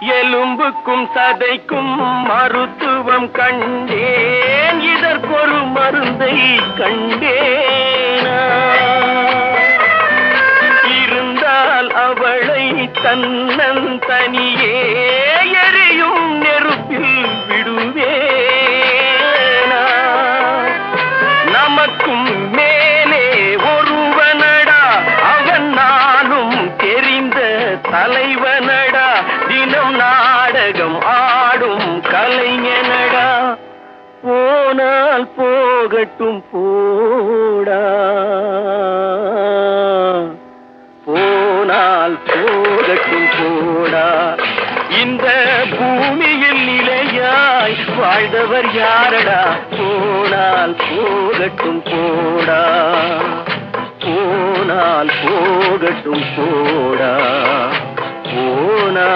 எலும்புக்கும் சதைக்கும் மருத்துவம் கண்டேன், இதற்கொரு மருந்தை கண்டேனா? இருந்தால் அவளை தன்னந்தனியே எரியும் நெருப்பில் விடுவேனா? நமக்கும் மேலே ஒருவனடா, அவன் நானும் தெரிந்த தலைவனடா, தினம் நாடகம் ஆடும் கலைஞனடா. போனால் போகட்டும் போடா, போனால் போகட்டும் போடா. இந்த பூமியில் நிலையாய் வாழ்ந்தவர் யாரடா? போனால் போகட்டும் போடா, போனால் போகட்டும் போடா, போனா